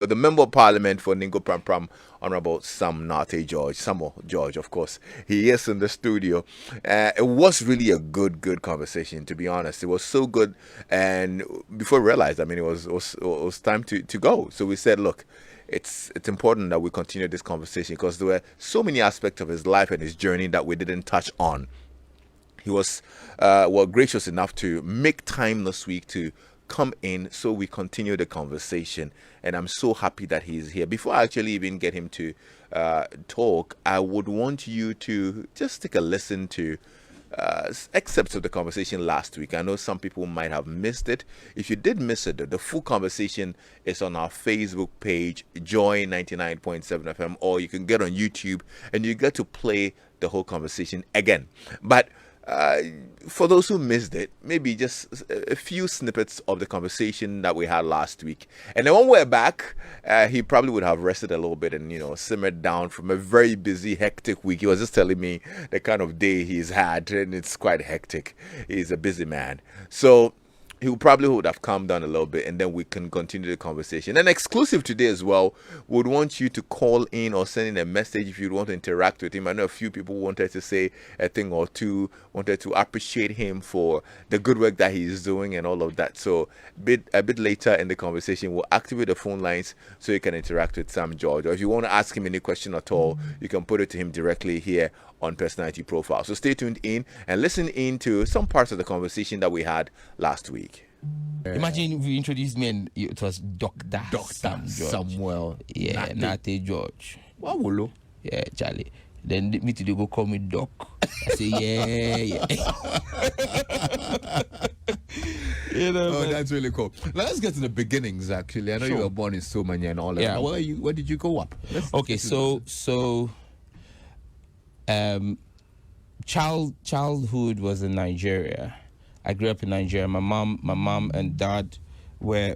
the Member of Parliament for Ningo-Prampram, Honorable Samuel George, of course. He is in the studio. It was really a good conversation, to be honest. It was so good. And before we realized, I mean, it was time to go. So we said, look, it's important that we continue this conversation because there were so many aspects of his life and his journey that we didn't touch on. He was gracious enough to make time this week to come in so we continue the conversation, and I'm so happy that he's here. Before I actually even get him to talk, I would want you to just take a listen to excerpts of the conversation last week. I know some people might have missed it. If you did miss it, the full conversation is on our Facebook page, Joy 99.7 FM, or you can get on YouTube and you get to play the whole conversation again. But for those who missed it, maybe just a few snippets of the conversation that we had last week. And then when we're back, he probably would have rested a little bit and, simmered down from a very busy, hectic week. He was just telling me the kind of day he's had, and it's quite hectic. He's a busy man. So he probably would have calmed down a little bit, and then we can continue the conversation. And exclusive today as well, would want you to call in or send in a message if you want to interact with him. I know a few people wanted to say a thing or two, wanted to appreciate him for the good work that he's doing and all of that. So a bit later in the conversation, we'll activate the phone lines so you can interact with Sam George. Or if you want to ask him any question at all, you can put it to him directly here on Personality Profile. So stay tuned in and listen in to some parts of the conversation that we had last week. Imagine if you introduced me and it was Dr. Samuel Nartey George. Wow, Yeah, Charlie. Then me to go call me Doc. I say, yeah. That's really cool. Now, let's get to the beginnings. Actually, I know you were born in Somania and all that. Yeah. Where did you grow up? Okay, childhood was in Nigeria. I grew up in Nigeria. My mom and dad were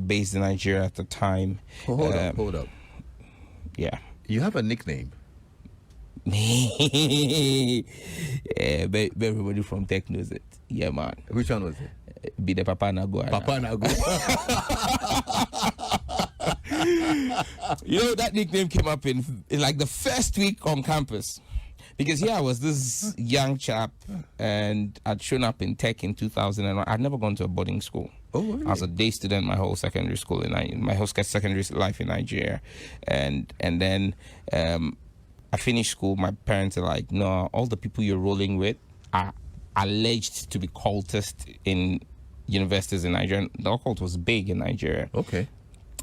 based in Nigeria at the time. Hold up. Yeah. You have a nickname. Yeah, everybody from Tech knows it. Yeah, man. Which one was it? Be the Papa Nago. Papa Nago. That nickname came up in like the first week on campus. Because here I was this young chap, and I'd shown up in Tech in 2001. I'd never gone to a boarding school. Oh, really? I was a day student my whole secondary school my whole secondary life in Nigeria, and then I finished school. My parents are like, "No, all the people you're rolling with are alleged to be cultists in universities in Nigeria." The occult was big in Nigeria. Okay,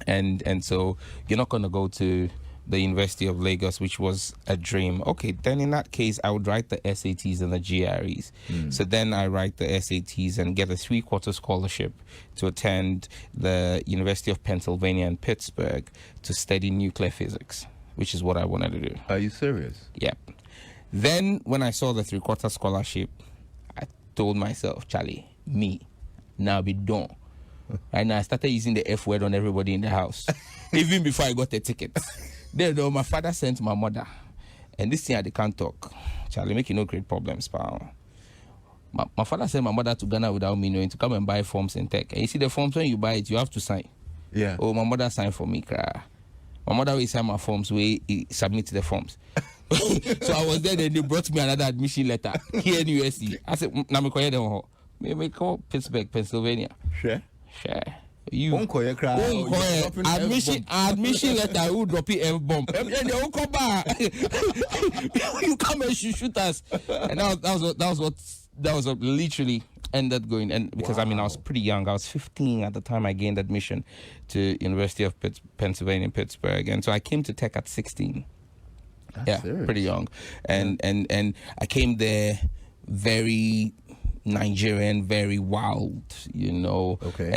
and so you're not going to go to the University of Lagos, which was a dream. Okay, then in that case, I would write the SATs and the GREs. So then I write the SATs and get a 3-quarter scholarship to attend the University of Pennsylvania in Pittsburgh to study nuclear physics, which is what I wanted to do. Are you serious? Yep. Then when I saw the 3-quarter scholarship, I told myself, Charlie, me, now be done. And I started using the F word on everybody in the house, even before I got a ticket. Then though, my father sent my mother, and this thing they can't talk. Charlie, make you no great problems, pal. My father sent my mother to Ghana without me knowing to come and buy forms in Tech. And you see the forms, when you buy it, you have to sign. Yeah. Oh, my mother signed for me, cry. My mother will sign my forms, we submit the forms. So I was there, then they brought me another admission letter here in USC. I said, "Na me koye dem ho. Me call Pittsburgh, Pennsylvania." Sure. You admission letter who drop it F-bomb. They won't come back. You come and shoot us. And that was what literally ended going. And because I was pretty young. I was 15 at the time I gained admission to University of Pennsylvania in Pittsburgh. And so I came to Tech at 16. That's serious. Pretty young. And I came there very Nigerian, very wild, Okay.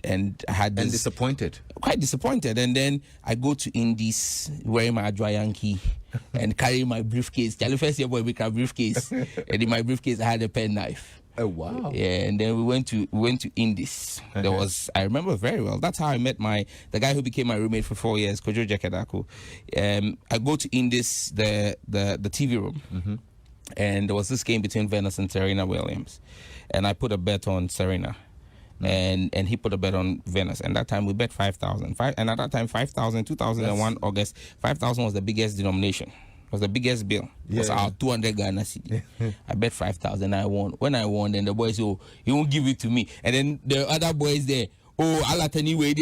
And I had this, and disappointed. Quite disappointed. And then I go to Indies wearing my Adwa Yankee and carrying my briefcase. The first year boy, we got a briefcase, and in my briefcase I had a pen knife. Oh wow! Yeah, and then we went to Indies. Okay. There was, I remember very well. That's how I met the guy who became my roommate for 4 years, Kojo Jekedako. I go to Indies, the TV room. Mm-hmm. And there was this game between Venus and Serena Williams. And I put a bet on Serena. and he put a bet on Venus. And that time we bet 5,000. And at that time, 5,000, 2001 August, 5,000 was the biggest denomination. Was the biggest bill. It was our 200 Ghana cedi. I bet 5,000. I won. When I won, then the boys, oh, he won't give it to me. And then the other boys there, oh, I'll anyway.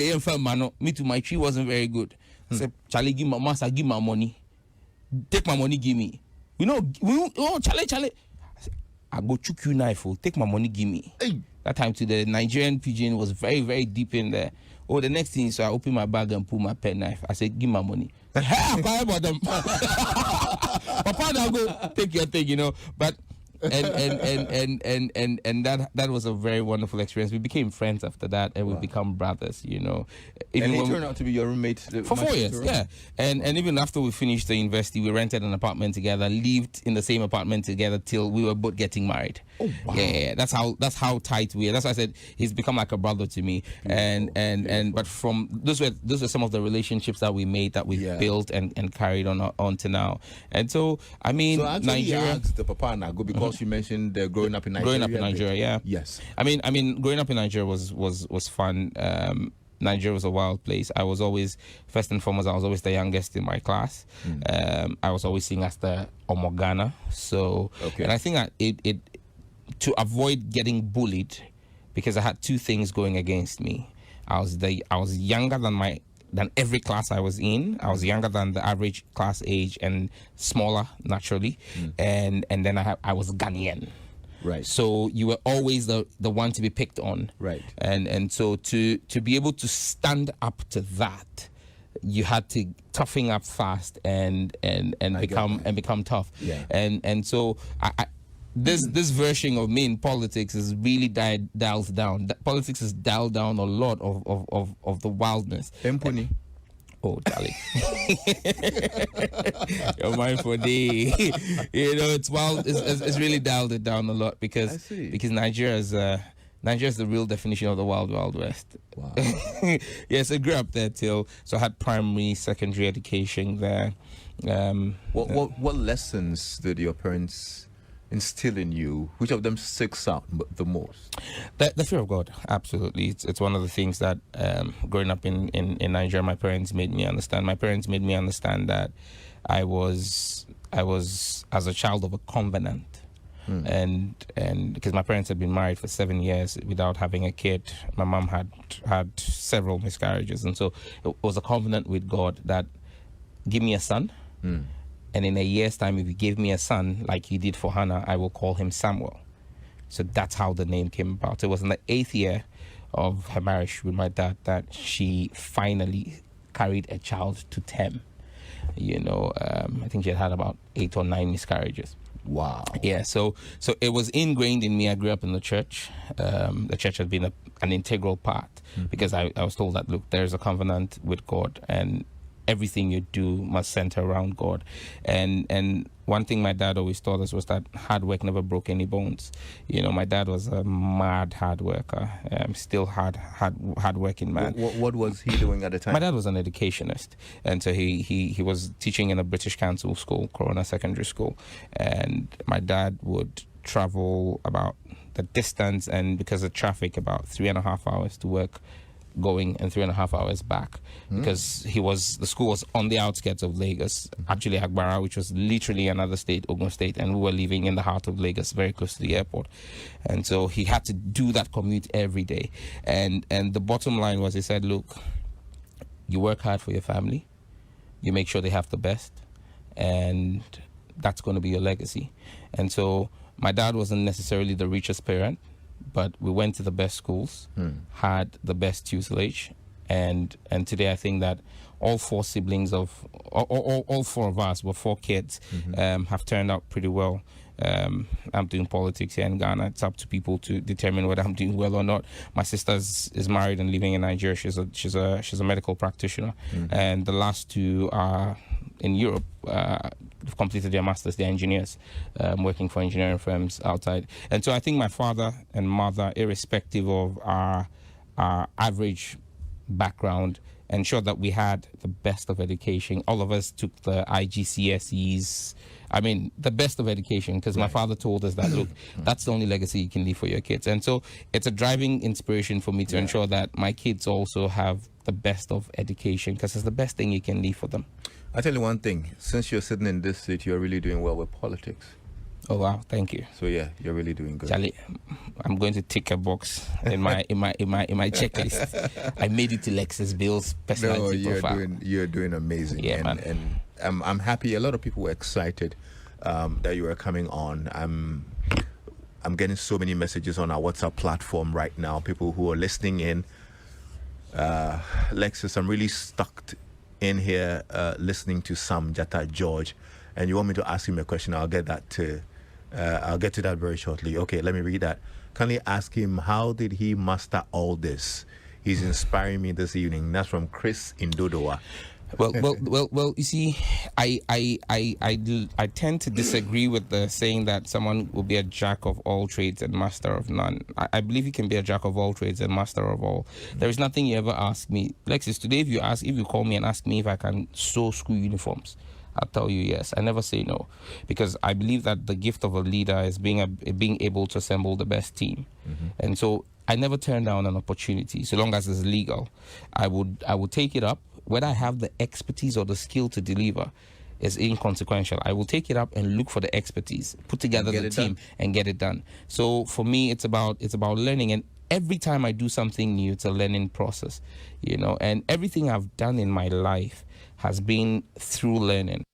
Me too. My tree wasn't very good. I said, Charlie, give my master, give my money. Take my money, give me. Charlie. I go chook you knife. Take my money, give me. Hey. That time to the Nigerian pigeon was very, very deep in there. Oh, the next thing, so I open my bag and pull my pen knife. I said, give my money. Hey, I'm quiet about them. Papa, now go take your thing, you know. But and that was a very wonderful experience. We became friends after that, and we become brothers, you know. Even and he turned out to be your roommate for 4 years, yeah. And even after we finished the university, we rented an apartment together, lived in the same apartment together till we were both getting married. Oh wow! Yeah, that's how tight we are. That's why I said he's become like a brother to me. And but from those were some of the relationships that we made, that we built and carried on to now. And so I mean, so actually Nigeria. Asked the Papa Nago because you mentioned growing up in Nigeria. Growing up in Nigeria, yeah. Yes. I mean, growing up in Nigeria was fun. Nigeria was a wild place. I was always, first and foremost, I was always the youngest in my class. I was always seen as the Omogana. So, and I think it to avoid getting bullied, because I had two things going against me. I was younger than every class I was in. I was younger than the average class age and smaller naturally, and then I was Ghanaian. Right. So you were always the one to be picked on. Right. And so to be able to stand up to that, you had to toughen up fast and become tough. Yeah. And so this version of me in politics is really dialed down. Politics is dialed down a lot of the wildness. Empony. Oh, Charlie. You're mine for day. You know, it's wild. It's really dialed it down a lot because Nigeria is the real definition of the wild west. Wow. Yes, I grew up there so I had primary, secondary education there. What lessons did your parents instill in you? Which of them sticks out the most? The fear of God, absolutely. It's one of the things that growing up in Nigeria, my parents made me understand. My parents made me understand that I was as a child of a covenant. And because my parents had been married for 7 years without having a kid, my mom had several miscarriages, and so it was a covenant with God that give me a son. And in a year's time, if you give me a son, like you did for Hannah, I will call him Samuel. So that's how the name came about. It was in the 8th year of her marriage with my dad that she finally carried a child to term. You know, I think she had about 8 or 9 miscarriages. Wow. Yeah, so it was ingrained in me. I grew up in the church. The church has been an integral part because I was told that, look, there's a covenant with God, and everything you do must center around God. And one thing my dad always taught us was that hard work never broke any bones. You know, my dad was a mad hard worker, still hard working man. What was he doing at the time? My dad was an educationist, and so he was teaching in a British Council school, Corona Secondary School, and my dad would travel about the distance, and because of traffic, about 3.5 hours to work going and 3.5 hours back, because the school was on the outskirts of Lagos, actually Agbara, which was literally another state, Ogun State, and we were living in the heart of Lagos, very close to the airport. And so he had to do that commute every day. And the bottom line was, he said, look, you work hard for your family, you make sure they have the best, and that's going to be your legacy. And so my dad wasn't necessarily the richest parent, but we went to the best schools, had the best tutelage, and today I think that all 4 siblings of all 4 of us, were 4 kids, have turned out pretty well. I'm doing politics here in Ghana. It's up to people to determine whether I'm doing well or not. My sister is married and living in Nigeria. She's a medical practitioner, and the last 2 are in Europe. They've completed their masters. They're engineers, working for engineering firms outside. And so I think my father and mother, irrespective of our average background, ensure that we had the best of education. All of us took the IGCSEs. I mean, the best of education, because my father told us that, look, that's the only legacy you can leave for your kids. And so it's a driving inspiration for me to ensure that my kids also have the best of education, because it's the best thing you can leave for them. I tell you one thing, since you're sitting in this seat, you're really doing well with politics. Oh wow, thank you. So yeah, you're really doing good. Charlie, I'm going to tick a box in my checklist. I made it to Lexis Bill's personality profile. You're doing amazing. Yeah, and I'm happy. A lot of people were excited that you were coming on. I'm getting so many messages on our WhatsApp platform right now. People who are listening in. Lexis, I'm really stuck in here listening to Sam Nartey George, and you want me to ask him a question. I'll get to that very shortly. Okay, let me read that. Can you ask him, how did he master all this? He's inspiring me this evening. That's from Chris in Dodowa. Well. You see, I tend to disagree with the saying that someone will be a jack of all trades and master of none. I believe you can be a jack of all trades and master of all. There is nothing you ever ask me, Lexis. Today, if you call me and ask me if I can sew school uniforms, I'll tell you yes. I never say no, because I believe that the gift of a leader is being able to assemble the best team, and so I never turn down an opportunity so long as it's legal. I would take it up. Whether I have the expertise or the skill to deliver is inconsequential. I will take it up and look for the expertise, put together the team, and get it done. So for me, it's about learning, and every time I do something new, it's a learning process, and everything I've done in my life has been through learning.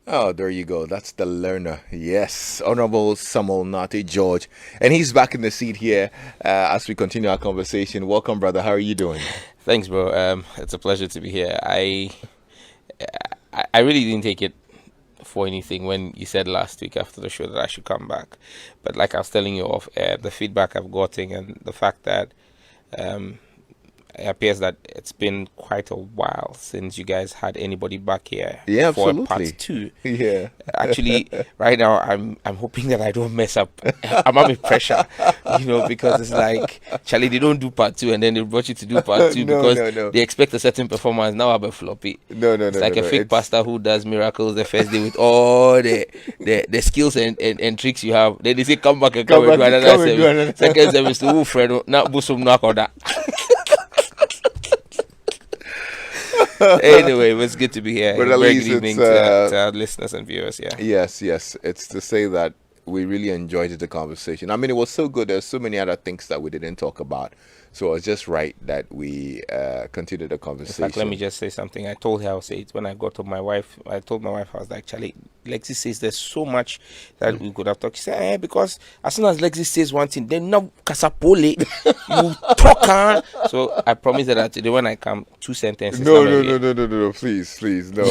Oh, there you go. That's the learner. Yes, Honorable Samuel Nartey George. And he's back in the seat here as we continue our conversation. Welcome, brother. How are you doing? Thanks, bro. It's a pleasure to be here. I really didn't take it for anything when you said last week after the show that I should come back. But like I was telling you off air, the feedback I've gotten and the fact that it appears that it's been quite a while since you guys had anybody back here for part 2. Yeah. Actually, right now I'm hoping that I don't mess up. I'm under pressure, because it's like, Charlie, they don't do part 2 and then they brought you to do part 2 because they expect a certain performance. Now I'm a floppy. It's like a fake pastor who does miracles the first day with all the skills and tricks you have. Then they say come back and do another service. Second service to Fredo, not busum knock on that. Anyway, it's good to be here. But at Very least good evening to our listeners and viewers. Yeah. Yes. It's to say that we really enjoyed the conversation. I mean, it was so good. There's so many other things that we didn't talk about. So it's just right that we continue the conversation. In fact, let me just say something. I told her I'll say it when I got to my wife. I told my wife, I was like, Charlie, Lexis says there's so much that we could have talked. She said, because as soon as Lexis says one thing, then no kasapole, you talk. So I promised that today when I come, 2 sentences. No, please, no.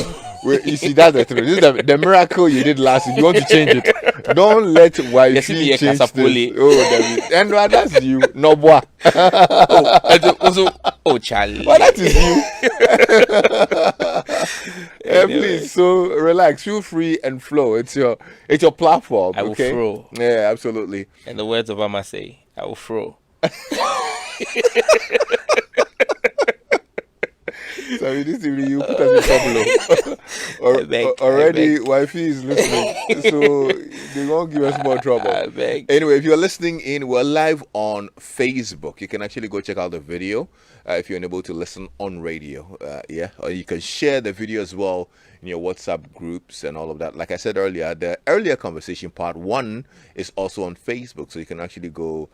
You see, that's the truth. This is the miracle you did last week. You want to change it. Don't let wifey change this. Oh, and that's you. No, boy. Charlie. Well, that is you. Anyway. Please, so relax, feel free and flow. It's your platform. I will throw. Yeah, absolutely. In the words of Amase, I will throw. Sorry, this evening you put us in trouble. Already, wifey is listening, so they won't give us more trouble. Anyway, if you're listening in, we're live on Facebook. You can actually go check out the video if you're unable to listen on radio. Or you can share the video as well in your WhatsApp groups and all of that. Like I said earlier, the earlier conversation part 1 is also on Facebook, so you can actually go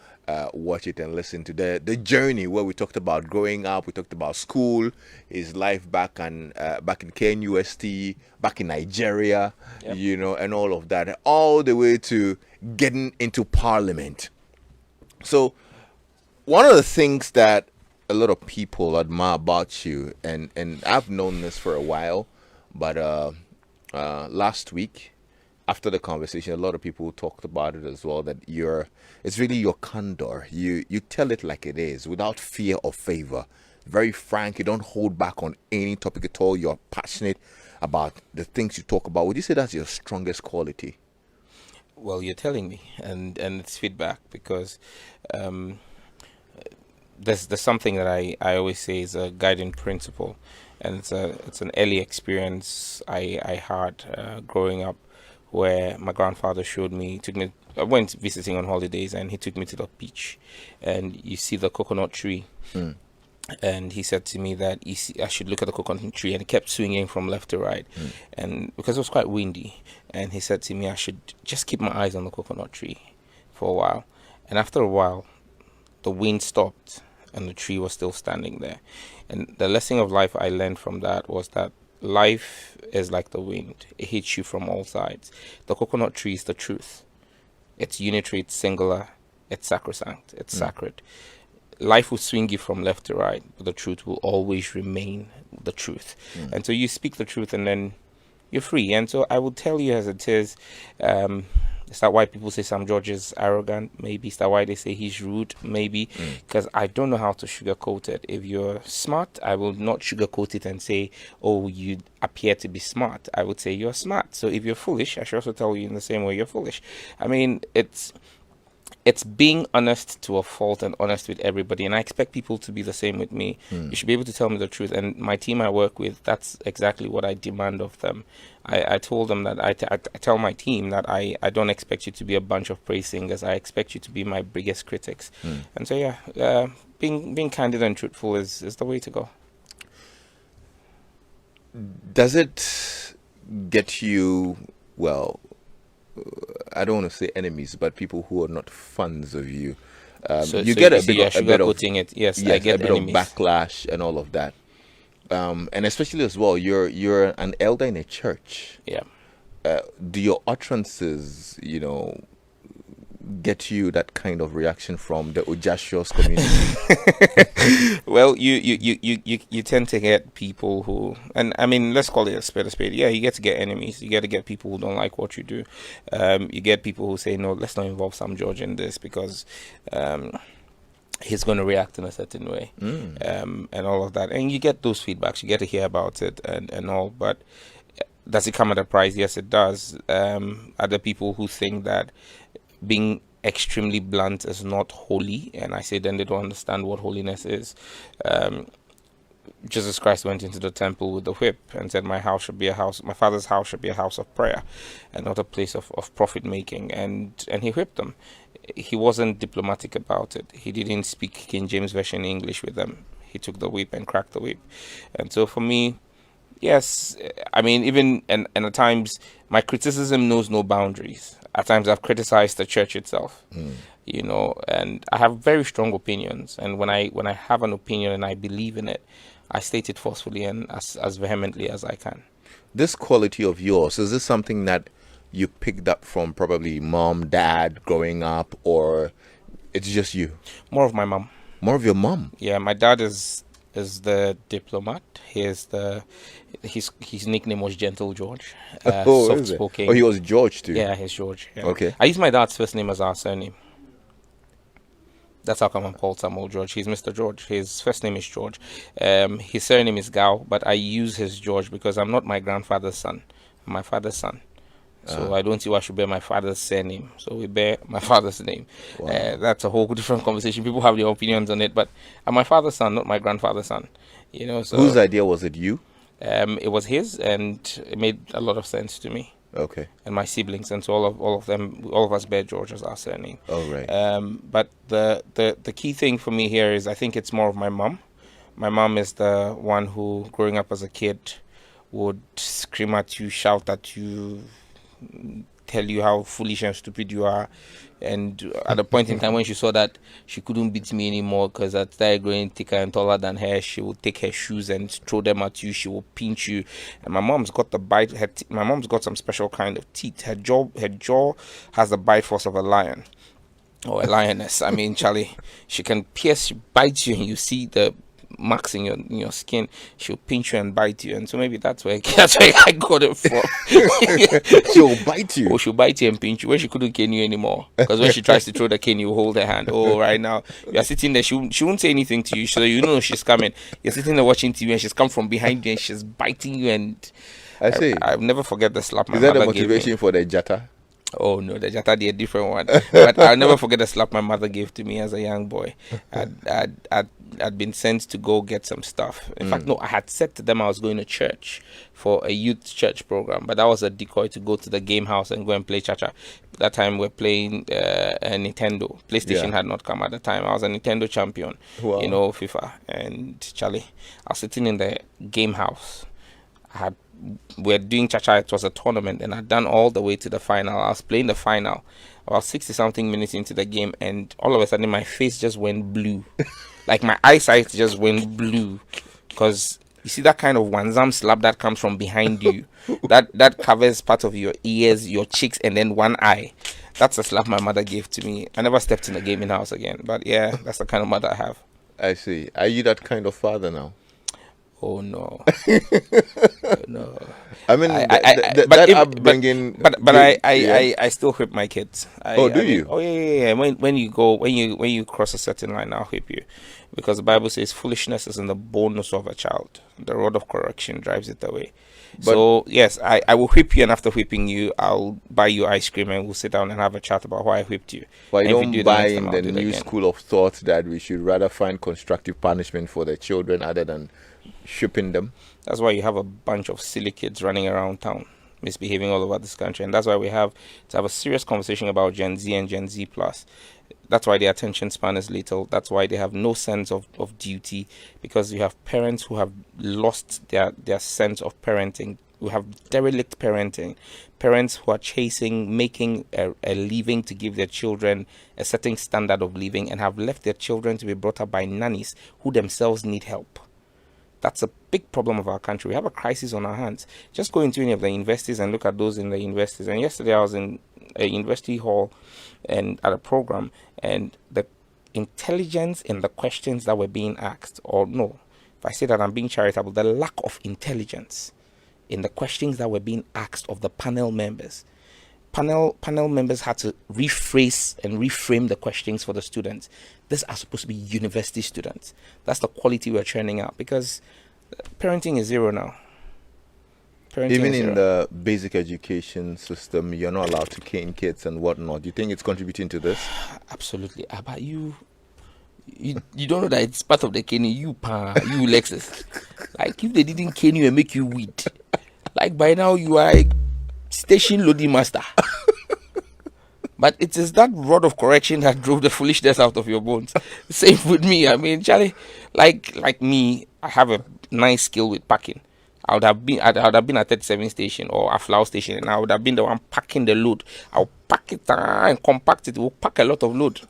watch it and listen to the journey where we talked about growing up, we talked about school, his life back in KNUST, back in Nigeria, and all of that, all the way to getting into Parliament. So one of the things that a lot of people admire about you, and I've known this for a while, but last week after the conversation, a lot of people talked about it as well, that it's really your candor. You tell it like it is, without fear or favor. Very frank. You don't hold back on any topic at all. You're passionate about the things you talk about. Would you say that's your strongest quality? Well, you're telling me, and it's feedback, because there's something that I always say is a guiding principle, and it's an early experience I had growing up, where my grandfather took me. I went visiting on holidays, and he took me to the beach, and you see the coconut tree. And he said to me that I should look at the coconut tree, and it kept swinging from left to right, and because it was quite windy, and he said to me I should just keep my eyes on the coconut tree for a while, and after a while, the wind stopped, and the tree was still standing there. And the lesson of life I learned from that was that life is like the wind; it hits you from all sides. The coconut tree is the truth. It's unitary, it's singular, it's sacrosanct, it's sacred. Life will swing you from left to right, but the truth will always remain the truth. And so you speak the truth, and then you're free. And so I will tell you as it is. Is that why people say Sam George is arrogant? Maybe. Is that why they say he's rude? Maybe. Because I don't know how to sugarcoat it. If you're smart, I will not sugarcoat it and say, oh, you appear to be smart. I would say you're smart. So if you're foolish, I should also tell you in the same way you're foolish. I mean, it's being honest to a fault, and honest with everybody, and I expect people to be the same with me. You should be able to tell me the truth, and my team I work with, that's exactly what I demand of them. I told them that I tell my team that I don't expect you to be a bunch of praise singers. I expect you to be my biggest critics. And so being candid and truthful is the way to go. Does it get you, well, I don't want to say enemies, but people who are not fans of you? You get a bit of it. Yes, yes, I get a bit enemies. of backlash and all of that. And especially as well, you're an elder in a church. Yeah. Do your utterances, get you that kind of reaction from the Ojashios community? Well, you tend to get people who, and I mean, let's call it a spade a spade. Yeah, you get to get enemies. You get to get people who don't like what you do. You get people who say, no, let's not involve Sam George in this because he's going to react in a certain way, and all of that. And you get those feedbacks. You get to hear about it and all. But does it come at a price? Yes, it does. Other people who think that being extremely blunt is not holy, and I say then they don't understand what holiness is. Jesus Christ went into the temple with the whip and said, my father's house should be a house of prayer and not a place of profit making, and he whipped them. He wasn't diplomatic about it. He didn't speak King James Version English with them. He took the whip and cracked the whip. And so for me, yes, I mean, even and at times my criticism knows no boundaries. At times I've criticized the church itself, and I have very strong opinions. And when I have an opinion and I believe in it, I state it forcefully and as vehemently as I can. This quality of yours, is this something that you picked up from probably mom, dad growing up, or it's just you? More of my mom. More of your mom? Yeah, my dad is the diplomat. His nickname was Gentle George. Soft spoken. Oh, he was George too. Yeah, he's George. Yeah. Okay. I use my dad's first name as our surname. That's how come I'm called Samuel George. He's Mr. George. His first name is George. His surname is Gao, but I use his George because I'm not my grandfather's son. I'm my father's son. So I don't see why I should bear my father's surname. So we bear my father's name. Wow. That's a whole different conversation. People have their opinions on it, but I'm my father's son, not my grandfather's son. So whose idea was it? You? It was his, and it made a lot of sense to me. Okay. And my siblings, and so all of us bear George as our surname. Oh, right. But the key thing for me here is I think it's more of my mom. My mom is the one who, growing up as a kid, would scream at you, shout at you, tell you how foolish and stupid you are. And at a point in time when she saw that she couldn't beat me anymore because I started growing thicker and taller than her, she would take her shoes and throw them at you. She would pinch you. And my mom's got the bite. My mom's got some special kind of teeth. Her jaw has the bite force of a lion or a lioness. I mean, Charlie, she can bite you, and you see the marks in your skin. She'll pinch you and bite you, and so maybe that's where I got it from. She'll bite you. Oh, she'll bite you and pinch you when she couldn't cane you anymore. Because when she tries to throw the cane, you hold her hand. Oh, right now you're sitting there. She won't say anything to you, so you know she's coming. You're sitting there watching TV, and she's come from behind you, and she's biting you. And I see. I'll never forget the slap my Is that mother the motivation gave me. for the jata? Oh no, the Jata a different one. But I'll never forget the slap my mother gave to me as a young boy. I'd been sent to go get some stuff. In fact, no, I had said to them I was going to church for a youth church program, but that was a decoy to go to the game house and go and play cha-cha. That time we're playing a Nintendo. PlayStation had not come at the time. I was a Nintendo champion, Wow. FIFA. And Charlie, I was sitting in the game house. We're doing cha-cha. It was a tournament, and I'd done all the way to the final. I was playing the final about 60 something minutes into the game, and all of a sudden my face just went blue. Like my eyesight just went blue, because you see that kind of wanzam slap that comes from behind you, that covers part of your ears, your cheeks, and then one eye. That's the slap my mother gave to me. I never stepped in a gaming house again, but yeah, that's the kind of mother I have. I see. Are you that kind of father now? Oh no, no. I mean, upbringing. I still whip my kids. Do you? Oh yeah. When you cross a certain line, I'll whip you, because the Bible says foolishness is in the bones of a child. The rod of correction drives it away. So yes, I will whip you, and after whipping you, I'll buy you ice cream, and we'll sit down and have a chat about why I whipped you. Why And don't if you buy next in time, the I'll do it new again. school of thought that we should rather find constructive punishment for the children other than shipping them? That's why you have a bunch of silly kids running around town, misbehaving all over this country, and that's why we have to have a serious conversation about Gen Z and Gen Z plus. That's why their attention span is little. That's why they have no sense of duty, because you have parents who have lost their sense of parenting, who have derelict parenting, parents who are making a living to give their children a certain standard of living, and have left their children to be brought up by nannies who themselves need help. That's a big problem of our country. We have a crisis on our hands. Just go into any of the universities and look at those in the universities. And yesterday I was in a university hall and at a program, and the intelligence in the questions that were being asked, or no, if I say that I'm being charitable, the lack of intelligence in the questions that were being asked of the panel members. Panel members had to rephrase and reframe the questions for the students. These are supposed to be university students. That's the quality we're churning out, because parenting is zero now. Even in the basic education system, you're not allowed to cane kids and whatnot. Do you think it's contributing to this? Absolutely. But you don't know that it's part of the caning. You Lexis. Like, if they didn't cane you and make you weed, like by now you are a station loading master. But it is that rod of correction that drove the foolishness out of your bones. Same with me. I mean, Charlie, like me, I have a nice skill with packing. I would have been at 37 station or a flower station, and I would have been the one packing the load. I'll pack it and compact it. We'll pack a lot of load,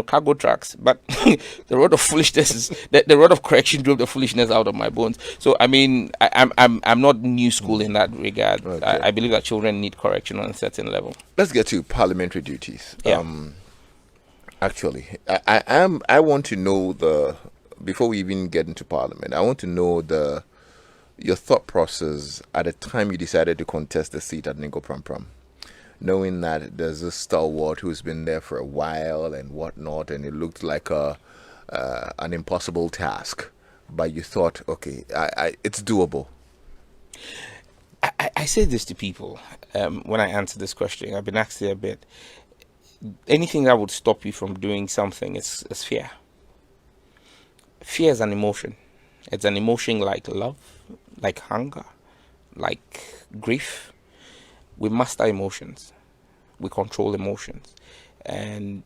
cargo trucks. But the rod of foolishness is the rod of correction drove the foolishness out of my bones. So I mean, I'm not new school in that regard. Okay. I believe that children need correction on a certain level. Let's get to parliamentary duties. Yeah. Actually, I want to know before we even get into parliament, I want to know your thought process at the time you decided to contest the seat at Ningo-Prampram, knowing that there's a stalwart who's been there for a while and whatnot, and it looked like an impossible task, but you thought, okay, it's doable. I say this to people when I answer this question. I've been asked it a bit. Anything that would stop you from doing something is fear. Fear is an emotion. It's an emotion like love, like hunger, like grief. We master emotions. We control emotions. And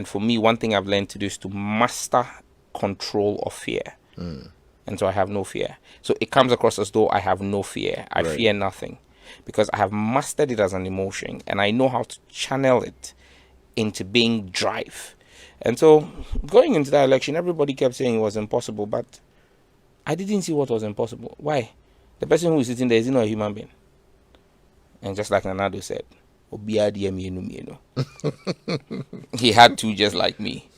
for me, one thing I've learned to do is to master control of fear. And so I have no fear. So it comes across as though I have no fear. I fear nothing, because I have mastered it as an emotion, and I know how to channel it into being drive. And so going into that election, everybody kept saying it was impossible, but I didn't see what was impossible. Why? The person who is sitting there is not a human being. And just like Nanado said, he had to, just like me.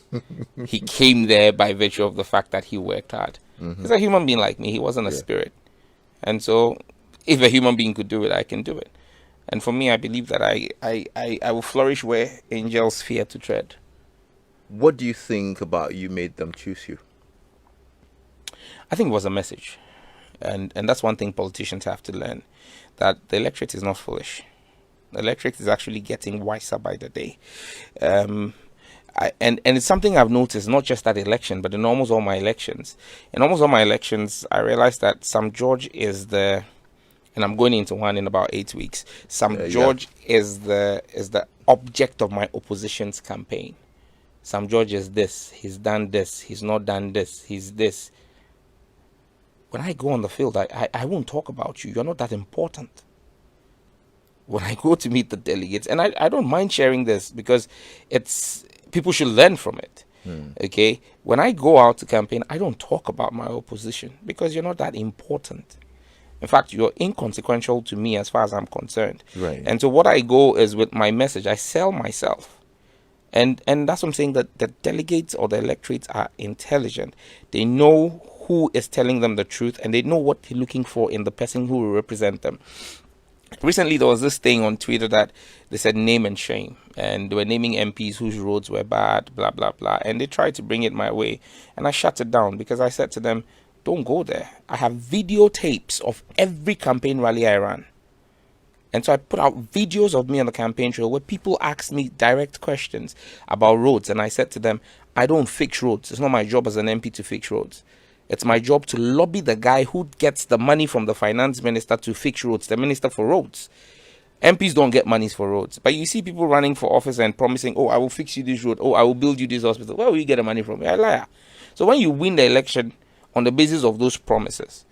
He came there by virtue of the fact that he worked hard. He's a human being like me. He wasn't a spirit. And so if a human being could do it, I can do it. And for me, I believe that I will flourish where angels fear to tread. What do you think about you made them choose you? I think it was a message. And that's one thing politicians have to learn, that the electorate is not foolish. The electorate is actually getting wiser by the day. And it's something I've noticed, not just that election, but in almost all my elections. In almost all my elections, I realized that Sam George is the, and I'm going into one in about 8 weeks. Sam George is the object of my opposition's campaign. Sam George is this. He's done this. He's not done this. He's this. When I go on the field, I won't talk about you. You're not that important. When I go to meet the delegates, and I don't mind sharing this because it's people should learn from it. Okay, when I go out to campaign, I don't talk about my opposition because you're not that important. In fact, you're inconsequential to me as far as I'm concerned. Right. And so what I go is with my message. I sell myself, and that's what I'm saying, that the delegates or the electorates are intelligent. They know who is telling them the truth, and they know what they're looking for in the person who will represent them. Recently, there was this thing on Twitter that they said name and shame, and they were naming MPs whose roads were bad, blah, blah, blah. And they tried to bring it my way, and I shut it down because I said to them, don't go there. I have videotapes of every campaign rally I ran. And so I put out videos of me on the campaign trail where people asked me direct questions about roads. And I said to them, I don't fix roads. It's not my job as an MP to fix roads. It's my job to lobby the guy who gets the money from the finance minister to fix roads, the minister for roads. MPs don't get monies for roads. But you see people running for office and promising, oh, I will fix you this road. Oh, I will build you this hospital. Where will you get the money from? You're a liar. So when you win the election on the basis of those promises,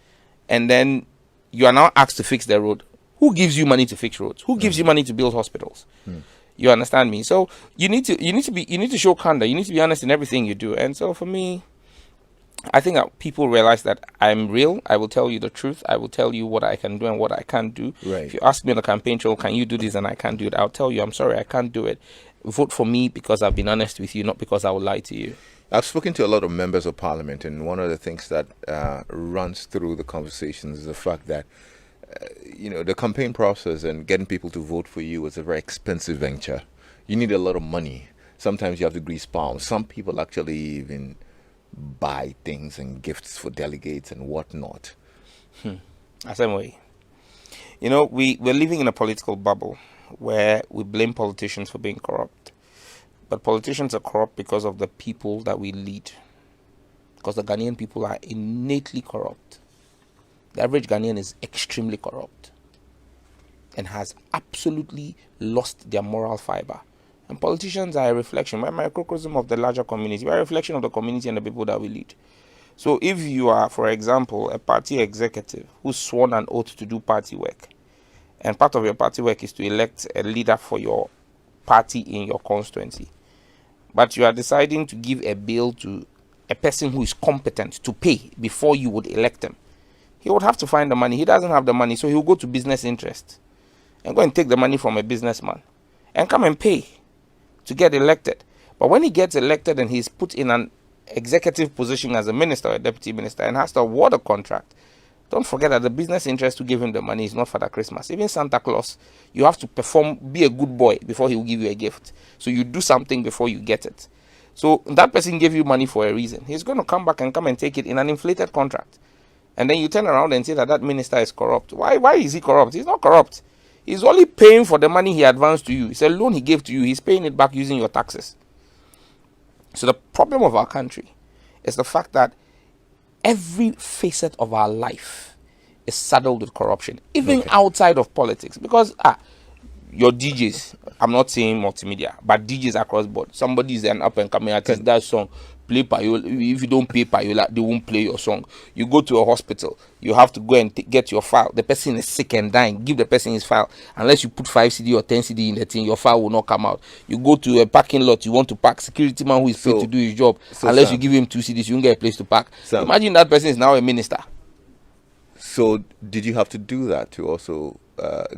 and then you are now asked to fix the road, who gives you money to fix roads? Who gives you money to build hospitals? You understand me? So you need to show candor. You need to be honest in everything you do. And so for me, I think that people realize that I'm real. I will tell you the truth. I will tell you what I can do and what I can't do. Right. If you ask me on the campaign trail, can you do this, and I can't do it, I'll tell you, I'm sorry, I can't do it. Vote for me because I've been honest with you, not because I will lie to you. I've spoken to a lot of members of parliament, and one of the things that runs through the conversations is the fact that the campaign process and getting people to vote for you is a very expensive venture. You need a lot of money. Sometimes you have to grease palms. Some people actually even buy things and gifts for delegates and whatnot. Same way. We're living in a political bubble where we blame politicians for being corrupt. But politicians are corrupt because of the people that we lead. Because the Ghanaian people are innately corrupt. The average Ghanaian is extremely corrupt and has absolutely lost their moral fiber. And politicians are a reflection, we're a microcosm of the larger community. We're a reflection of the community and the people that we lead. So if you are, for example, a party executive who's sworn an oath to do party work, and part of your party work is to elect a leader for your party in your constituency, but you are deciding to give a bill to a person who is competent to pay before you would elect him, he would have to find the money. He doesn't have the money, so he'll go to business interest and go and take the money from a businessman and come and pay to get elected. But when he gets elected and he's put in an executive position as a minister or a deputy minister and has to award a contract, don't forget that the business interest to give him the money is not Father Christmas. Even Santa Claus, you have to perform, be a good boy before he will give you a gift. So you do something before you get it. So that person gave you money for a reason. He's going to come back and take it in an inflated contract. And then you turn around and say that minister is corrupt. Why is he corrupt? He's not corrupt. He's only paying for the money he advanced to you. It's a loan he gave to you. He's paying it back using your taxes. So the problem of our country is the fact that every facet of our life is saddled with corruption, even outside of politics. Because your DJs, I'm not saying multimedia, but DJs across board. Somebody is an up and coming artist, that song, play payola. If you don't pay payola, they won't play your song. You go to a hospital, you have to go and get your file. The person is sick and dying, give the person his file. Unless you put 5 CD or 10 CD in the thing, your file will not come out. You go to a parking lot, you want to park, security man who is paid to do his job. Unless you give him 2 CDs, you won't get a place to park. Imagine that person is now a minister. So did you have to do that to also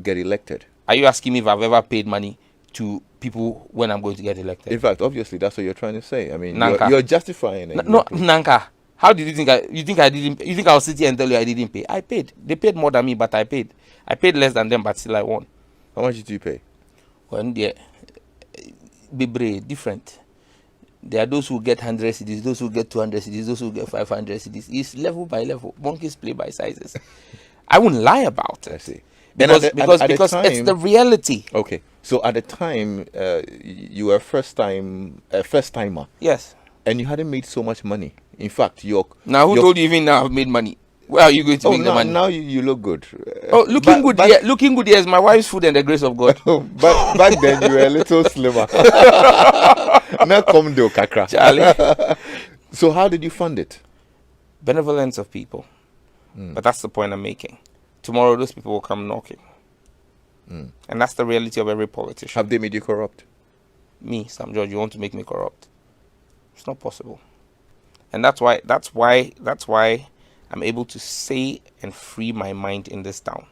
get elected? Are you asking me if I've ever paid money to people when I'm going to get elected? In fact, obviously, that's what you're trying to say. I mean, you're justifying it. No, Nanka. How did you think I didn't? You think I'll sit here and tell you I didn't pay? I paid. They paid more than me, but I paid. I paid less than them, but still I won. How much did you pay? Well, different. There are those who get 100 CDs, those who get 200 CDs, those who get 500 CDs. It's level by level. Monkeys play by sizes. I wouldn't lie about it. I see. Because at the it's time- the reality. Okay, so at the time, you were a first timer, Yes. and you hadn't made so much money. In fact, Now, who your- told you even now I've made money? Where are you going to Oh, make the money? now you look good. Oh, looking good. Back, Yeah, looking good. Yes, my wife's food and the grace of God. back then you were a little slimmer. Now come do kakra. Charlie. So how did you fund it? Benevolence of people. But that's the point I'm making. Tomorrow, those people will come knocking. And that's the reality of every politician. Have they made you corrupt? Me, Sam George, you want to make me corrupt? It's not possible. And that's why I'm able to say and free my mind in this town.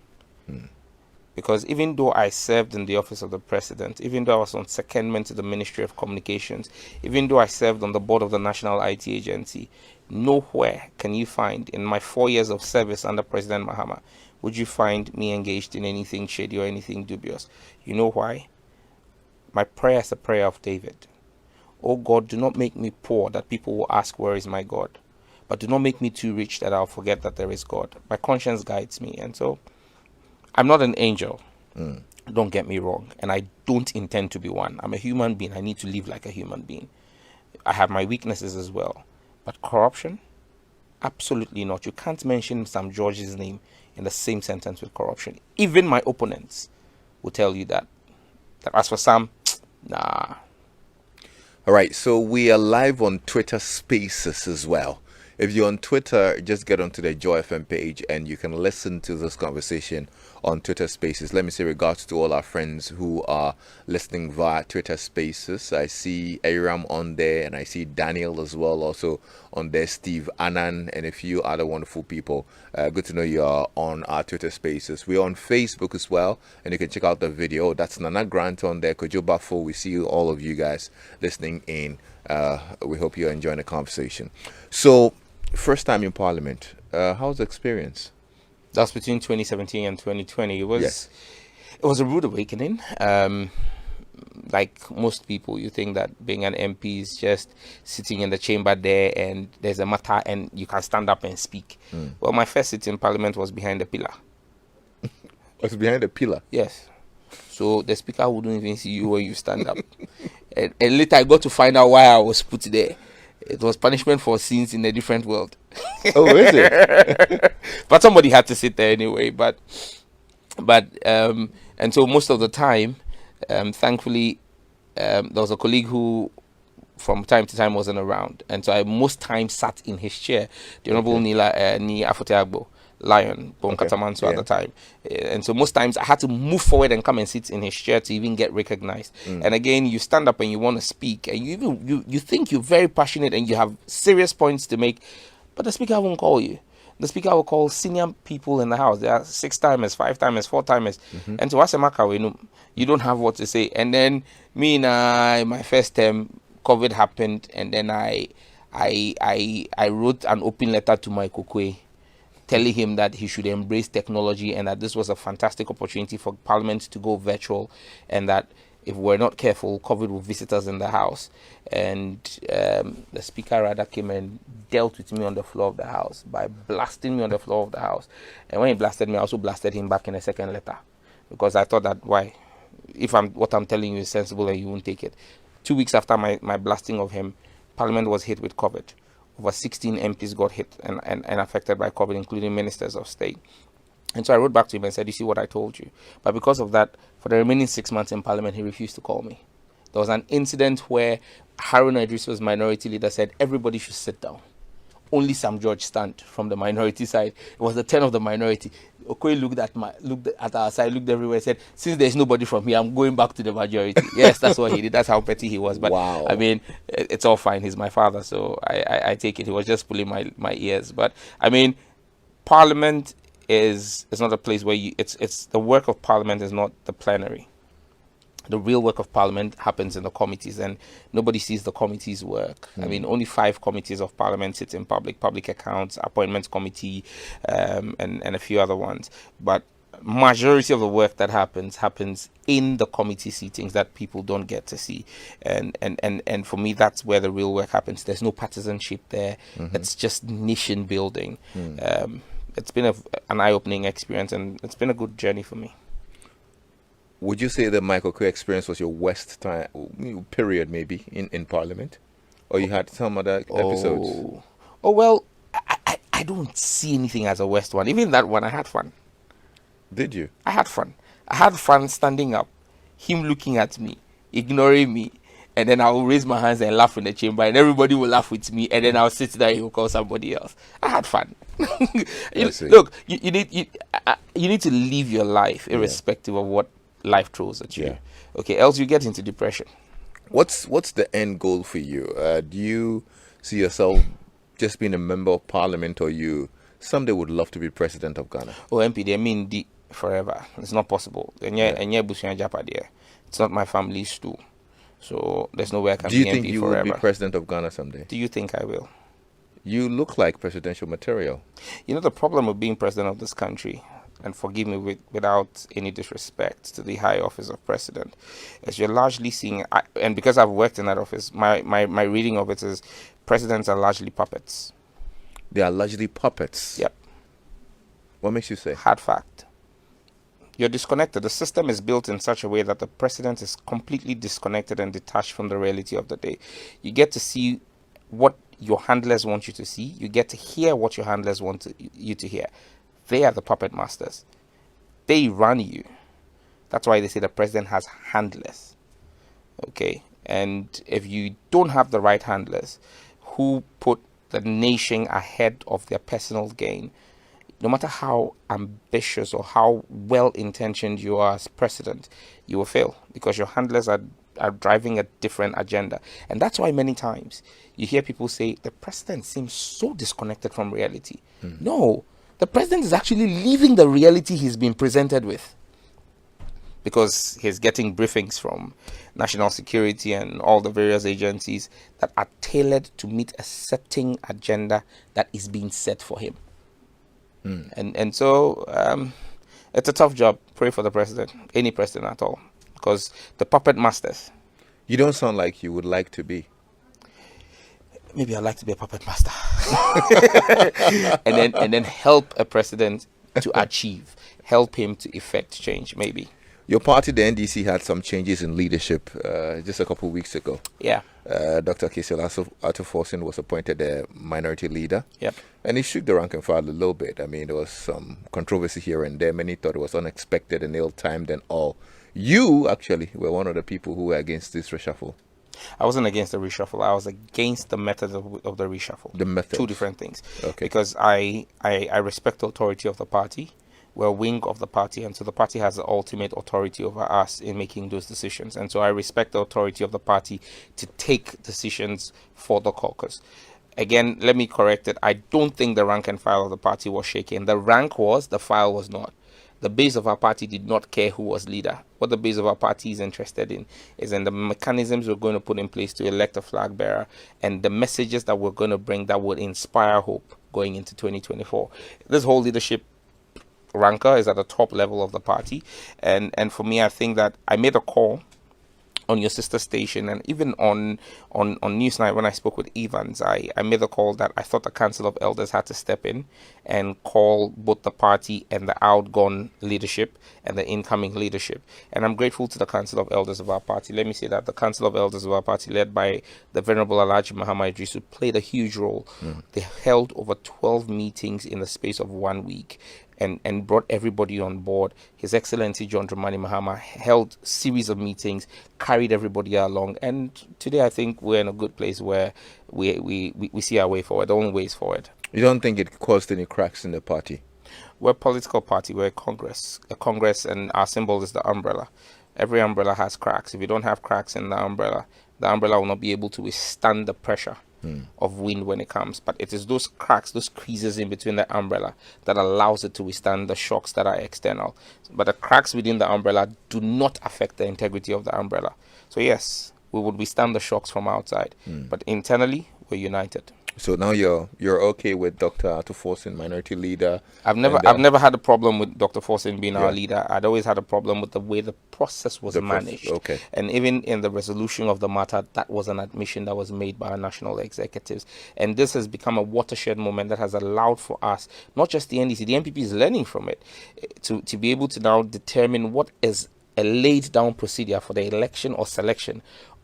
Because even though I served in the office of the president, even though I was on secondment to the Ministry of Communications, even though I served on the board of the National IT Agency, nowhere can you find in my 4 years of service under President Mahama would you find me engaged in anything shady or anything dubious. You know why? My prayer is a prayer of David. Oh God, do not make me poor that people will ask, where is my God? But do not make me too rich that I'll forget that there is God. My conscience guides me. And so I'm not an angel. Don't get me wrong. And I don't intend to be one. I'm a human being. I need to live like a human being. I have my weaknesses as well. But corruption? Absolutely not. You can't mention Sam George's name in the same sentence with corruption. Even my opponents will tell you that. As for Sam, nah. All right, so we are live on Twitter Spaces as well. If you're on Twitter, just get onto the Joy FM page and you can listen to this conversation on Twitter Spaces. Let me say regards to all our friends who are listening via Twitter Spaces. I see Aram on there and I see Daniel as well also on there, Steve, Anan, and a few other wonderful people. Good to know you are on our Twitter Spaces. We're on Facebook as well and you can check out the video. That's Nana Grant on there, Kojo Bafo. We see all of you guys listening in. We hope you're enjoying the conversation. So, first time in Parliament. How's the experience? That's between 2017 and 2020. It was a rude awakening. Like most people, you think that being an MP is just sitting in the chamber there and there's a matter and you can stand up and speak. Well, my first sit in Parliament was behind the pillar. Was behind the pillar? Yes. So the speaker wouldn't even see you when you stand up. and later I got to find out why I was put there. It was punishment for sins in a different world. Oh, is it? But somebody had to sit there anyway. But and so most of the time, thankfully, there was a colleague who from time to time wasn't around, and so I most times sat in his chair. The Honorable Ni Afote Agbo, Lion, Bonkatamanso at the time. And so most times I had to move forward and come and sit in his chair to even get recognized. And again, you stand up and you want to speak and you think you're very passionate and you have serious points to make, but the speaker won't call you. The speaker will call senior people in the house. There are 6 timers, 5 timers, 4 timers. And so you don't have what to say. And then me and my first term, COVID happened, and then I wrote an open letter to my Kokwe, telling him that he should embrace technology and that this was a fantastic opportunity for Parliament to go virtual, and that if we're not careful, COVID will visit us in the house. And the speaker rather came and dealt with me on the floor of the house by blasting me on the floor of the house. And when he blasted me, I also blasted him back in a second letter, because I thought that, why? If what I'm telling you is sensible and you won't take it. 2 weeks after my blasting of him, Parliament was hit with COVID. Over 16 MPs got hit and affected by COVID, including ministers of state. And so I wrote back to him and said, you see what I told you. But because of that, for the remaining 6 months in Parliament, he refused to call me. There was an incident where Haruna Idris's minority leader said, everybody should sit down. Only Sam George stand from the minority side. It was the 10 of the minority. Okoye looked at our side, looked everywhere, said, since there's nobody from here, I'm going back to the majority. Yes, that's what he did. That's how petty he was. But wow. I mean, it's all fine. He's my father, so I take it. He was just pulling my ears. But I mean, Parliament is not a place where it's the work of Parliament is not the plenary. The real work of Parliament happens in the committees, and nobody sees the committees' work. I mean, only 5 committees of Parliament sit in public accounts, appointments committee, and a few other ones. But majority of the work that happens in the committee seatings that people don't get to see. And for me, that's where the real work happens. There's no partisanship there. It's just nation building. It's been an eye-opening experience, and it's been a good journey for me. would you say the Michael Quay experience was your worst time period, maybe in Parliament, or you had some other episodes? Oh well, I don't see anything as a worst one. Even that one, I had fun. Did you? I had fun. I had fun standing up, him looking at me, ignoring me, and then I will raise my hands and laugh in the chamber, and everybody will laugh with me, and then I'll sit there and he'll call somebody else. I had fun. Look, you need to live your life irrespective of what life throws at you. Yeah. Okay, else you get into depression. What's the end goal for you? Do you see yourself just being a member of Parliament, or you someday would love to be president of Ghana? Oh, MPD, I mean forever. It's not possible. It's not my family's stool. So there's no way I can Do you be think MP you forever. will be president of Ghana someday? Do you think I will? You look like presidential material. You know, the problem with being president of this country, and forgive me without any disrespect to the high office of president, is you're largely seeing, and because I've worked in that office, my reading of it is presidents are largely puppets. They are largely puppets. Yep. What makes you say? Hard fact. You're disconnected. The system is built in such a way that the president is completely disconnected and detached from the reality of the day. You get to see what your handlers want you to see. You get to hear what your handlers want you to hear. They are the puppet masters. They run you. That's why they say the president has handlers. Okay? And if you don't have the right handlers who put the nation ahead of their personal gain, no matter how ambitious or how well-intentioned you are as president, you will fail because your handlers are driving a different agenda. And that's why many times you hear people say the president seems so disconnected from reality. No, the president is actually living the reality he's been presented with, because he's getting briefings from national security and all the various agencies that are tailored to meet a certain agenda that is being set for him. And so it's a tough job. Pray for the president, any president at all, because the puppet masters. You don't sound like you would like to be. Maybe I'd like to be a puppet master, and then help a president to achieve, help him to effect change. Maybe. Your party, the NDC, had some changes in leadership just a couple of weeks ago. Yeah. Dr. Kesel Atuforsen was appointed the minority leader. Yep. And he shook the rank and file a little bit. I mean, there was some controversy here and there. Many thought it was unexpected and ill-timed and all. You, actually, were one of the people who were against this reshuffle. I wasn't against the reshuffle. I was against the method of the reshuffle. The method. Two different things. Okay. Because I respect the authority of the party. We're a wing of the party, and so the party has the ultimate authority over us in making those decisions. And so I respect the authority of the party to take decisions for the caucus. Again, let me correct it. I don't think the rank and file of the party was shaken. The rank was, the file was not. The base of our party did not care who was leader. What the base of our party is interested in is in the mechanisms we're going to put in place to elect a flag bearer and the messages that we're going to bring that will inspire hope going into 2024. This whole leadership ranker is at the top level of the party, and for me, I think that I made a call on your sister station and even on Newsnight when I spoke with Evans. I made a call that I thought the Council of Elders had to step in and call both the party and the outgone leadership and the incoming leadership. And I'm grateful to the Council of Elders of our party. Let me say that the Council of Elders of our party, led by the Venerable Alhaji Muhammad Idrisu, played a huge role. They held over 12 meetings in the space of 1 week. And brought everybody on board. His Excellency John Dramani Mahama held series of meetings, carried everybody along, and today I think we're in a good place where we see our way forward, the only ways forward. You don't think it caused any cracks in the party? We're a political party, we're a congress, and our symbol is the umbrella. Every umbrella has cracks. If you don't have cracks in the umbrella will not be able to withstand the pressure of wind when it comes. But it is those cracks, those creases in between the umbrella that allows it to withstand the shocks that are external. But the cracks within the umbrella do not affect the integrity of the umbrella. So yes, we would withstand the shocks from outside, but internally we're united. So now you're okay with Dr. Atuforsen, minority leader. I've never had a problem with Dr. Forsen being our leader. I'd always had a problem with the way the process was managed. Okay. And even in the resolution of the matter, that was an admission that was made by our national executives. And this has become a watershed moment that has allowed for us, not just the NDC, the NPP is learning from it, to be able to now determine what is a laid down procedure for the election or selection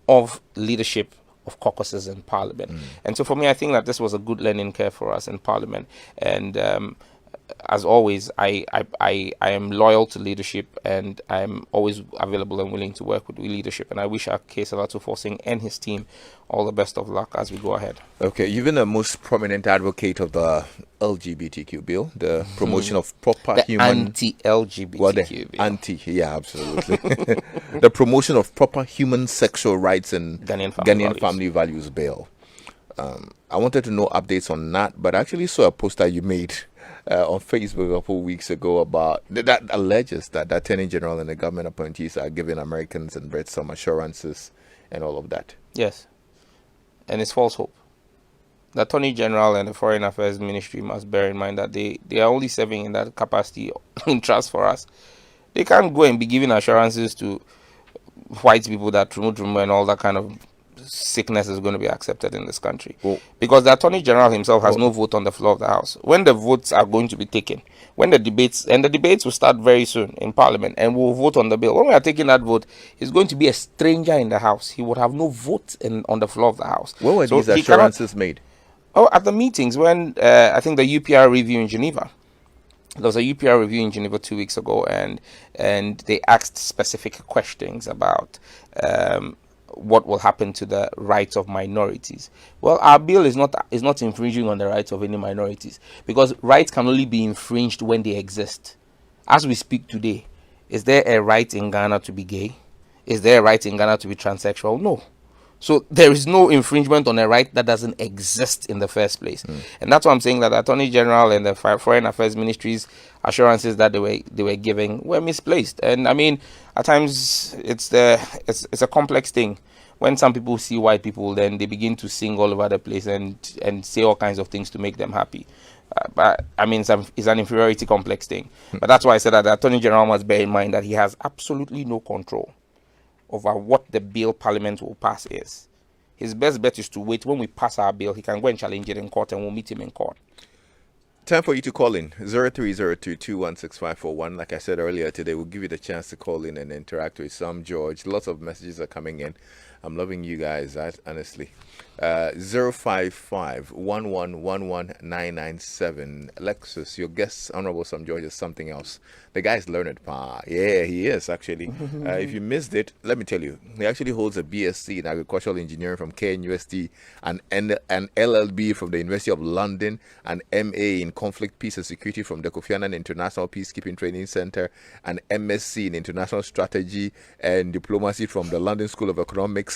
of leadership of caucuses in Parliament. And so for me, I think that this was a good learning curve for us in Parliament. And as always, I am loyal to leadership, and I'm always available and willing to work with leadership. And I wish our case Forcing and his team all the best of luck as we go ahead. Okay, you've been the most prominent advocate of the LGBTQ bill, the promotion of proper The human anti-LGBTQ bill. Yeah, absolutely. The promotion of proper human sexual rights and Ghanaian family values bill. I wanted to know updates on that, but I actually saw a poster you made on Facebook a couple weeks ago about that alleges that the Attorney General and the government appointees are giving Americans and Brits some assurances and all of that. Yes. And it's false hope. The Attorney General and the Foreign Affairs Ministry must bear in mind that they are only serving in that capacity in trust for us. They can't go and be giving assurances to white people that Trumu and all that kind of sickness is going to be accepted in this country. Because the Attorney General himself has no vote on the floor of the House. When the votes are going to be taken, when the debates will start very soon in Parliament, and we'll vote on the bill. When we are taking that vote, he's going to be a stranger in the House. He would have no vote on the floor of the House. When were these assurances made? Oh, at the meetings when I think the UPR review in Geneva. There was a UPR review in Geneva 2 weeks ago, and they asked specific questions about what will happen to the rights of minorities. Well, our bill is not infringing on the rights of any minorities, because rights can only be infringed when they exist. As we speak today, is there a right in Ghana to be gay? Is there a right in Ghana to be transsexual? No. So there is no infringement on a right that doesn't exist in the first place. And that's why I'm saying that the Attorney General and the Foreign Affairs Ministry's assurances that they were giving were misplaced. And I mean, at times it's a complex thing. When some people see white people, then they begin to sing all over the place and say all kinds of things to make them happy. But I mean, it's an inferiority complex thing. But that's why I said that the Attorney General must bear in mind that he has absolutely no control over what the bill Parliament will pass is. His best bet is to wait. When we pass our bill, he can go and challenge it in court, and we'll meet him in court. Time for you to call in 0302216541. Like I said earlier today, we'll give you the chance to call in and interact with Sam George. Lots of messages are coming in. I'm loving you guys, honestly. 055-1111-997. Lexis, your guest, Honorable Sam George, is something else. The guy's learned. Yeah, he is, actually. If you missed it, let me tell you. He actually holds a BSc in Agricultural Engineering from KNUST, an LLB from the University of London, an MA in Conflict, Peace and Security from the Kofi Annan International Peacekeeping Training Center, an MSc in International Strategy and Diplomacy from the London School of Economics.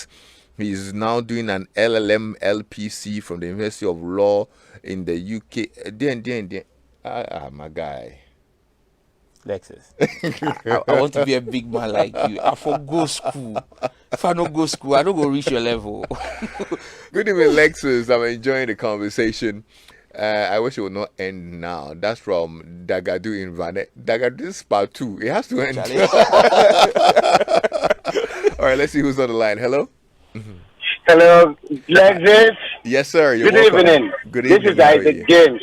He's now doing an LLM LPC from the University of Law in the UK. My guy. Lexis, I want to be a big man like you. I for go school. If I don't go school, I don't go reach your level. Good evening, Lexis. I'm enjoying the conversation. I wish it would not end now. That's from Dagadu in Vanet. Dagadu, this is part 2. It has to end. All right, let's see who's on the line. Hello? Hello, Lexis. Yes, sir. You're Good welcome. evening. Good evening. This is Isaac James.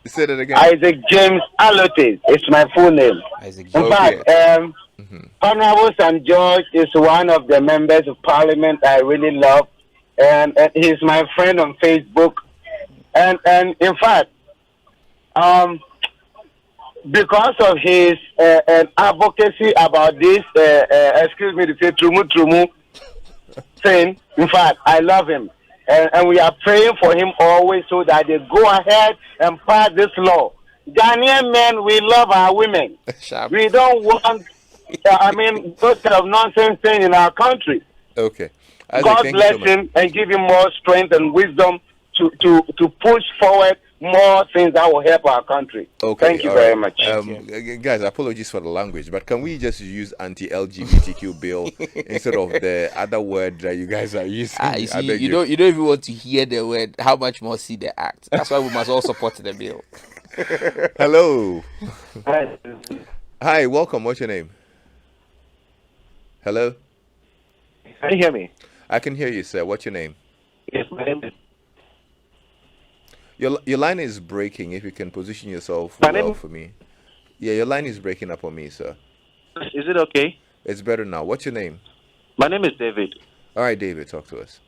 Say that again. Isaac James Alotes. It's my full name. Isaac In James. fact, Honorable Sam George is one of the members of Parliament I really love, and he's my friend on Facebook. And in fact, because of his advocacy about this, excuse me to say, Trumu thing, in fact, I love him. And we are praying for him always so that they go ahead and pass this law. Ghanaian men, we love our women. We don't want, those kind of nonsense thing in our country. Okay. Isaac, God bless him and give him more strength and wisdom to push forward more things that will help our country. Okay, Thank you very much. Guys, apologies for the language, but can we just use anti-LGBTQ bill instead of the other word that you guys are using? You see, you don't even want to hear the word. How much more see the act? That's why we must all support the bill. Hello. Hi. Hi, welcome. What's your name? Hello? Can you hear me? I can hear you, sir. What's your name? Yes, my name is. Your line is breaking. If you can position yourself My well name- for me. Yeah, your line is breaking up on me, sir. Is it okay? It's better now. What's your name? My name is David. All right, David, talk to us.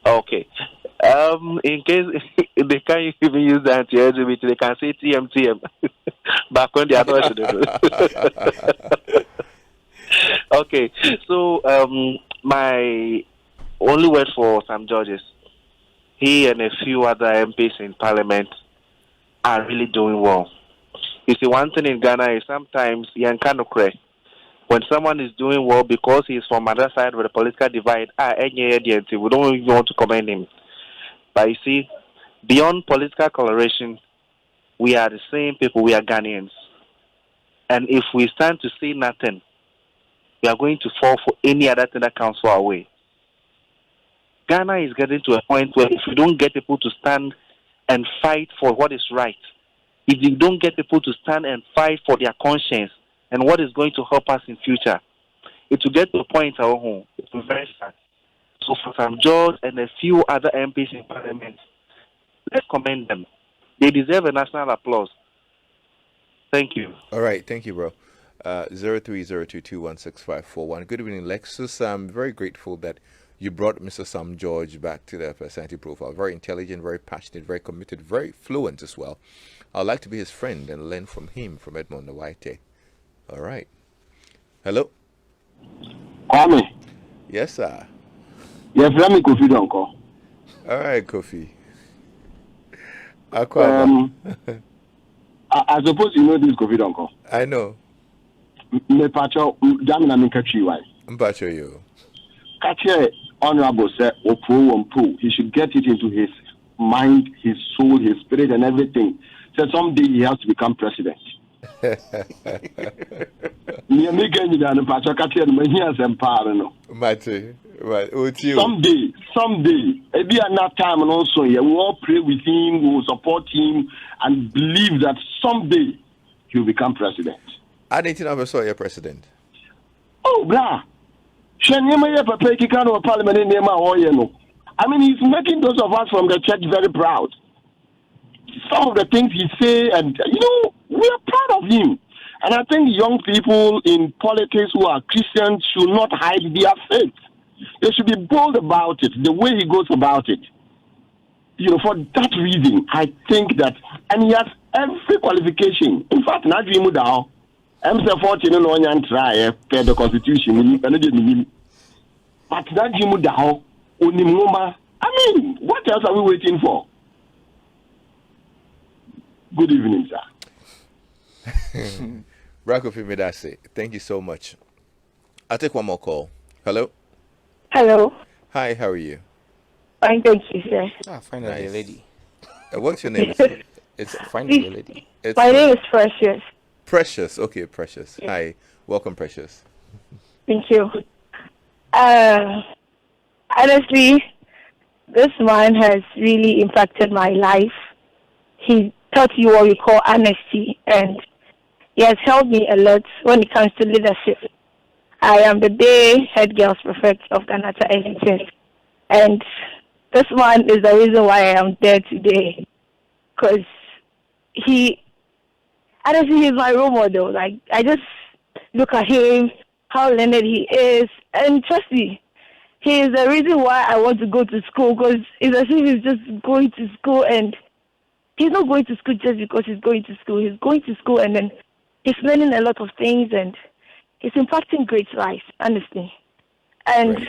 Okay. In case they can't even use the anti-LGBT, they can say TM. Back when they are not. Okay. So my only word for Sam George is he and a few other MPs in Parliament are really doing well. You see, one thing in Ghana is sometimes when someone is doing well because he's from another side of the political divide, we don't even want to commend him. But you see, beyond political coloration, we are the same people, we are Ghanaians. And if we stand to say nothing, we are going to fall for any other thing that comes our way. Ghana is getting to a point where if you don't get people to stand and fight for what is right, if you don't get people to stand and fight for their conscience and what is going to help us in future, it will get to a point our home. It will be very sad. So for Sam George and a few other MPs in Parliament, let's commend them. They deserve a national applause. Thank you. All right, thank you, bro. 0302216541. Good evening, Lexus. I'm very grateful that you brought Mr. Sam George back to the personality profile. Very intelligent, very passionate, very committed, very fluent as well. I'd like to be his friend and learn from him, from Edmond White. All right. Hello? Kwame. Yes, sir. Yes, let me Kofi Donko. All right, Kofi. I suppose you know this Kofi Donko. I know. Me pacho jamina minkachi wai. Mpacho you. Kache honorable said Opo. He should get it into his mind, his soul, his spirit, and everything. Said someday he has to become president. Someday, maybe at that time and also we all pray with him, we will support him, and believe that someday he will become president. I didn't ever saw your president. Oh, blah. I mean, he's making those of us from the church very proud. Some of the things he say, and we are proud of him. And I think young people in politics who are Christians should not hide their faith. They should be bold about it, the way he goes about it. For that reason, I think that, and he has every qualification. In fact, not dream down. I'm saying 14 and try per the Constitution. But that dream down. I mean, what else are we waiting for? Good evening, sir. Rako Fimidase, thank you so much. I'll take one more call. Hello? Hello. Hi, how are you? Fine, thank you, sir. Finally, Nice. a lady. What's your name? It's Finally, a lady. My name is Precious. Precious. Okay, Precious. Hi. Welcome, Precious. Thank you. Honestly, this man has really impacted my life. He taught you what we call honesty, and he has helped me a lot when it comes to leadership. I am the day head girls prefect of Ghana Anything, and this man is the reason why I am there today, because honestly, he's my role model. Like, I just look at him, how learned he is, and trust me, he is the reason why I want to go to school, because it's as if he's just going to school, and he's not going to school just because he's going to school. He's going to school, and then he's learning a lot of things, and he's impacting great lives, honestly. And Right.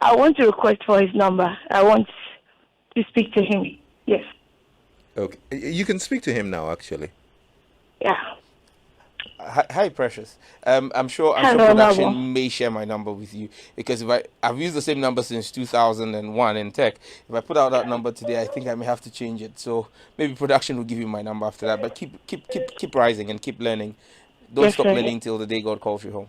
I want to request for his number. I want to speak to him. Yes. Okay. You can speak to him now, actually. Yeah. Hi, Precious. I'm sure Hello, production Nabo. may share my number with you, because I've used the same number since 2001 in tech. If I put out that number today, I think I may have to change it. So maybe production will give you my number after that. But keep rising and keep learning. Don't Yes, stop sir. learning till the day God calls you home.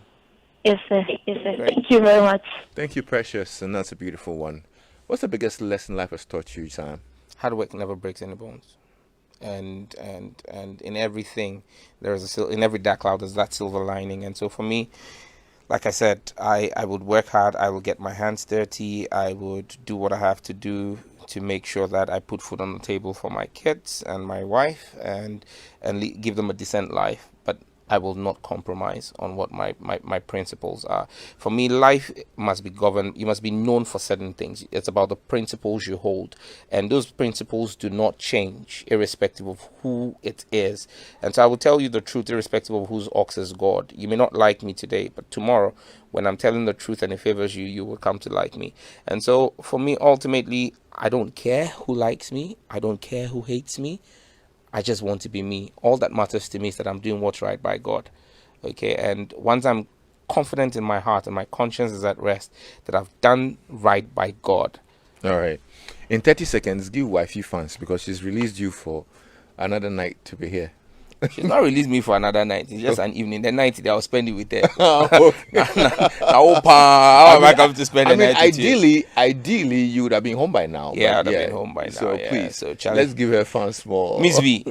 Yes, sir. Yes, sir. Right. Thank you very much. Thank you, Precious. And that's a beautiful one. What's the biggest lesson life has taught you, Sam? Hard work never breaks any bones. And in everything, in every dark cloud there's that silver lining. And so for me, like I said, I would work hard. I will get my hands dirty. I would do what I have to do to make sure that I put food on the table for my kids and my wife, and give them a decent life. But I will not compromise on what my principles are. For me, life must be governed. You must be known for certain things. It's about the principles you hold. And those principles do not change irrespective of who it is. And so I will tell you the truth irrespective of whose ox is God. You may not like me today, but tomorrow, when I'm telling the truth and it favors you, you will come to like me. And so for me, ultimately, I don't care who likes me. I don't care who hates me. I just want to be me. All that matters to me is that I'm doing what's right by God. Okay, and once I'm confident in my heart and my conscience is at rest that I've done right by God. All right. In 30 seconds, give wifey fans because she's released you for another night to be here. She's not released me for another night. It's just an evening. The night that I'll spend it with her. Okay. How am I come to spend the night with you? Ideally, you would have been home by now. Yeah, I'd have been home by now. So yeah. please, so Charlie, let's give her fans more. Miss V,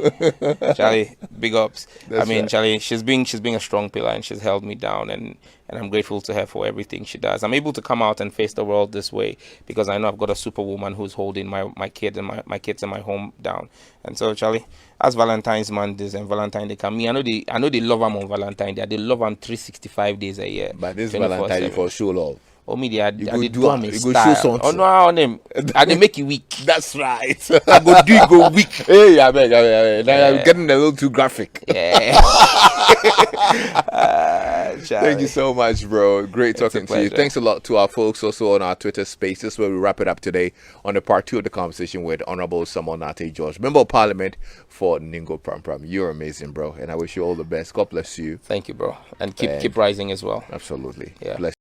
Charlie, big ups. That's right. Charlie, she's been a strong pillar and she's held me down, and I'm grateful to her for everything she does. I'm able to come out and face the world this way because I know I've got a superwoman who's holding my kid and my kids and my home down. And so, Charlie, as Valentine's Mondays and Valentine's Day come, I know they love them on Valentine's Day. They love them 365 days a year. But this Valentine's Day for show love. Oh, me, I go do them in you go style. show something. Oh no, on them. And they make you weak. That's right. I go do it go weak. Hey, I beg. Now you're getting a little too graphic. Yeah. Thank you so much, bro. Great talking to you. Thanks a lot to our folks also on our Twitter Spaces, where we wrap it up today on the part 2 of the conversation with Honorable Samuel Nartey George, Member of Parliament for Ningo-Prampram. You're amazing, bro, and I wish you all the best. God bless you. Thank you, bro, and keep rising as well. Absolutely. Yeah. Bless.